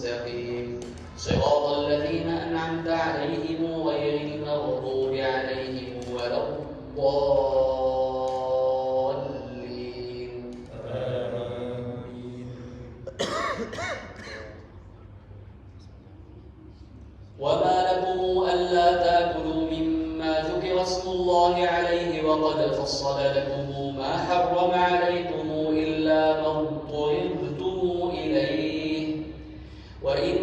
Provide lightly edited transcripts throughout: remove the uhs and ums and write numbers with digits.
المستقيم صراط الذين أنعمت عليهم غير المغضوب عليهم ولا الضالين آمين. وما لكم ألا تأكلوا مما ذكر اسم الله عليه وقد فصل لكم ما حرم عليكم إلا ما اضطررتم إليه وإن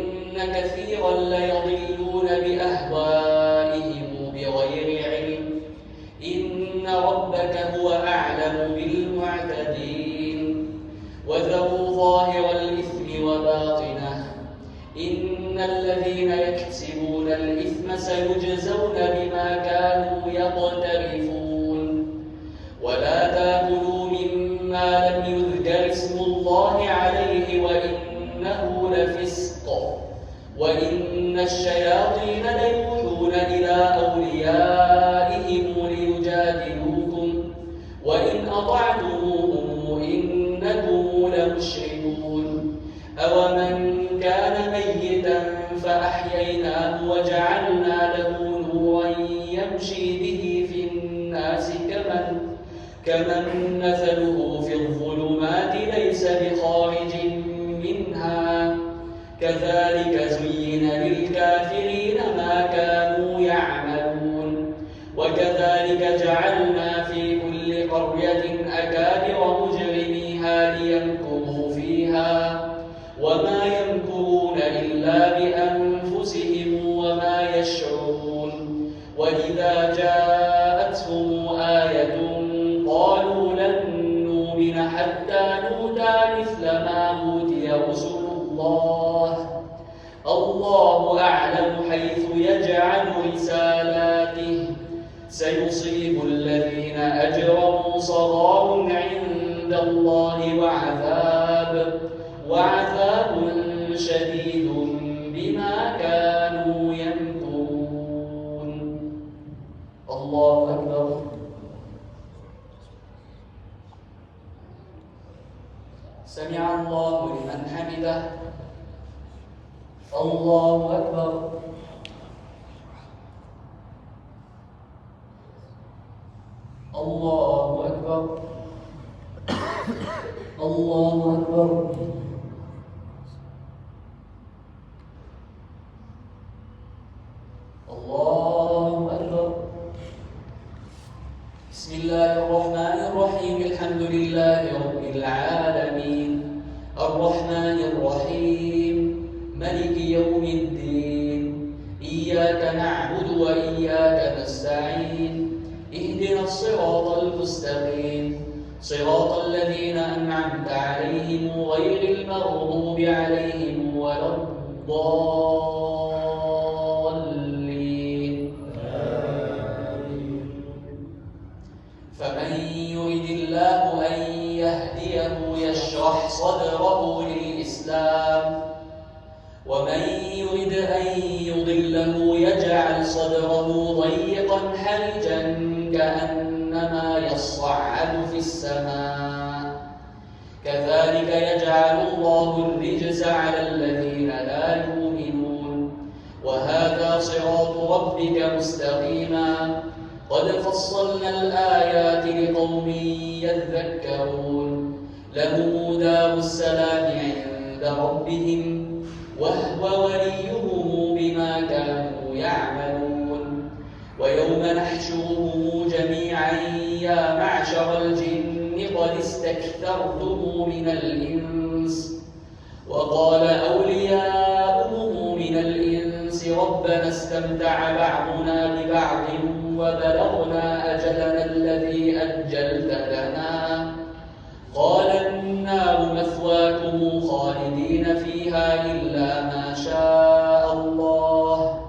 كثيرا ليضلون بأهوائهم بغير علم إن ربك هو أعلم بالمعتدين وذروا ظاهر الإثم وباطنه إن الذين يكسبون الإثم سيجزون بما كانوا يقترفون ولا تأكلوا مما لم يذكر اسم الله عليه وإنه لفسق وإن الشياطين ليوحون إلى أوليائهم ليجادلوكم وإن أطعتموهم إنكم لمشركون أومن كان ميتا فأحييناه وجعلنا له نورا يمشي به في الناس كمن مثله في الظلمات ليس بخارج منها كذلك زين للكافرين ما كانوا يعملون وكذلك جعلنا في كل قرية أكابر مجرميها ليمكروا فيها وما يمكرون إلا بأنفسهم وما يشعرون وإذا جاءتهم آية قالوا لن نؤمن حتى نؤتى مثل ما أوتي رسل الله أعلم حيث يجعل رسالاته سيصيب الذين أجرموا صغار عند الله وعذاب شديد بما كانوا يمكرون. الله أكبر. سمع الله لمن حمده. الله أكبر. الله أكبر. الله أكبر. الله أكبر. بسم الله الرحمن الرحيم الحمد لله رب العالمين الرحمن الرحيم ملك يوم الدين إياك نعبد وإياك نستعين اهدنا الصراط المستقيم صراط الذين أنعمت عليهم غير المغضوب عليهم ولا الضالين فمن يرد الله أن يهديه يشرح صدره للإسلام ومن يرد أن يضله يجعل صدره ضيقا حرجا كأنما يصعد في السماء كذلك يجعل الله الرجس على الذين لا يؤمنون وهذا صراط ربك مستقيما قد فصلنا الآيات لقوم يذكرون لهم دار السلام عند ربهم وهو وليهم بما كانوا يعملون ويوم نحشرهم جميعا يا معشر الجن قد استكثرتم من الإنس وقال أولياؤهم من الإنس ربنا استمتع بعضنا ببعض وبلغنا أجلنا الذي أجلت لنا قال النار مثواكم خالدين فيها إلا ما شاء الله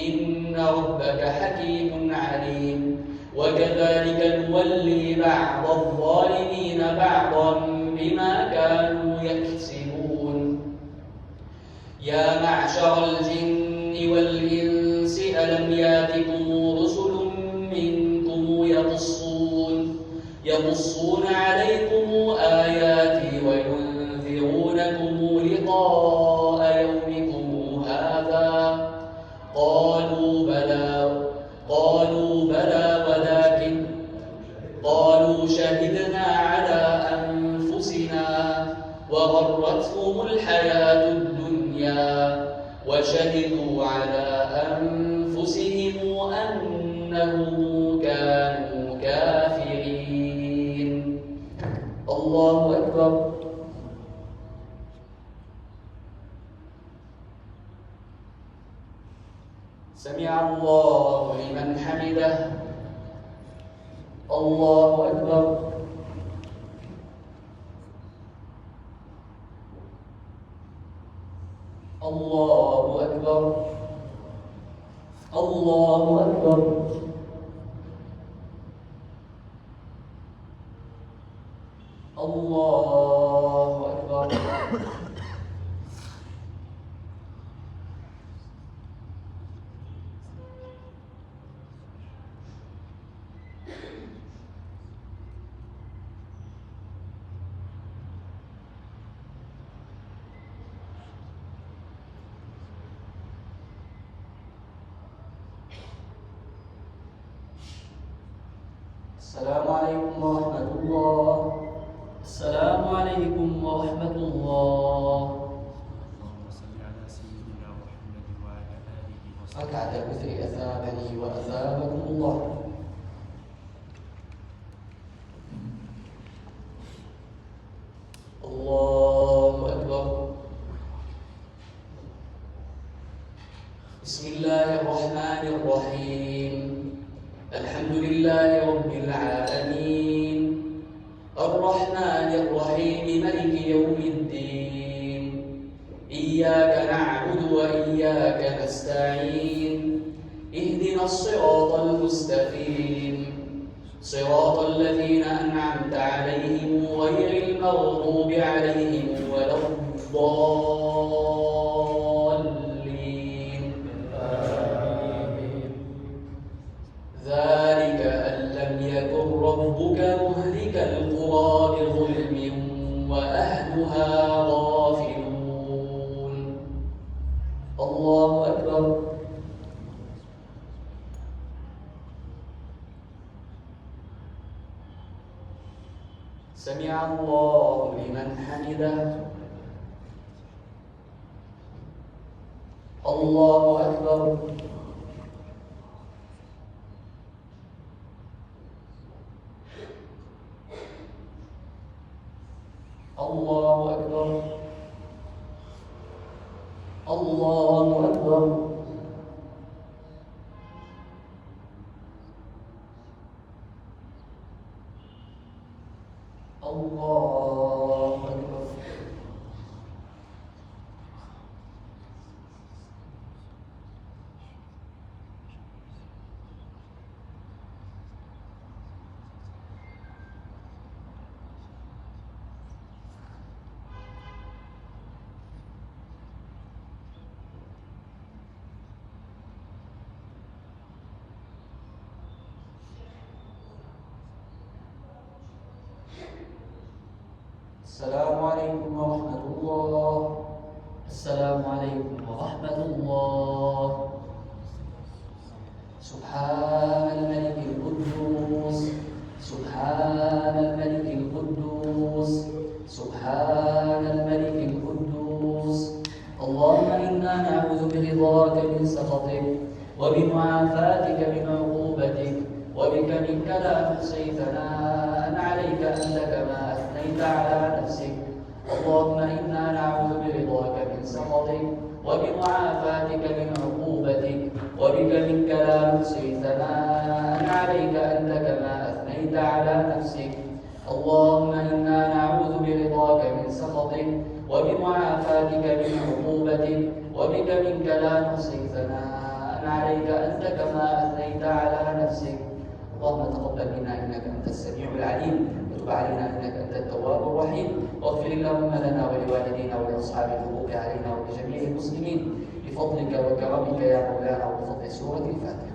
إن ربك حكيم عليم وكذلك نولي بعض الظالمين بعضا بما كانوا يكسبون يا معشر الجن والإنس ألم ياتكم رسل منكم يقصون عليكم آياتي وينذرونكم لقاء يوم وشهدوا على أنفسهم أنهم كانوا كافرين. الله أكبر. سمع الله لمن حمده. الله أكبر. الله أكبر. الله أكبر. الله أكبر. السلام عليكم ورحمة الله. السلام عليكم ورحمة الله. اللهم صل على سيدنا محمد وعلى آله وصحبه. ركعة الوتر أثابني وأثابكم الله. الله أكبر. بسم الله الرحمن الرحيم. الحمد لله رب العالمين الرحمن الرحيم مالك يوم الدين إياك نعبد وإياك نستعين اهدنا الصراط المستقيم صراط الذين أنعمت عليهم غير المغضوب عليهم ولا الضالين. ذلك أن لم يكن ربك مهلك القرى بظلم وأهلها غافلون. الله أكبر. سمع الله لمن حمده. الله أكبر. الله أكبر. الله أكبر. الله أكبر. السلام عليكم ورحمة الله. السلام عليكم ورحمة الله. سبحان الملك القدوس سبحان الملك القدوس سبحان الملك القدوس. اللهم إنا نعوذ برضاك من سخطك وبمعافاتك من عقوبتك وبك منك لا نحصي ثناء عليك أنت كما أثنيت على نفسك. اللهم إنا نعوذ برضاك من سخطك وبمعافاتك من عقوبتك وبك منك لا نحصي ثناء عليك أنت كما أثنيت على نفسك. اللهم إنا نعوذ برضاك من سخطك وبمعافاتك من عقوبتك وبك منك لا نحصي ثناء عليك أنت كما أثنيت على نفسك. اللهم تقبل منا إنك أنت السميع العليم وتب علينا إنك أنت التواب الرحيم واغفر اللهم لنا ولوالدينا ولأصحاب الحقوق علينا ولجميع المسلمين بفضلك وكرمك يا مولانا وبفضل سورة الفاتحة.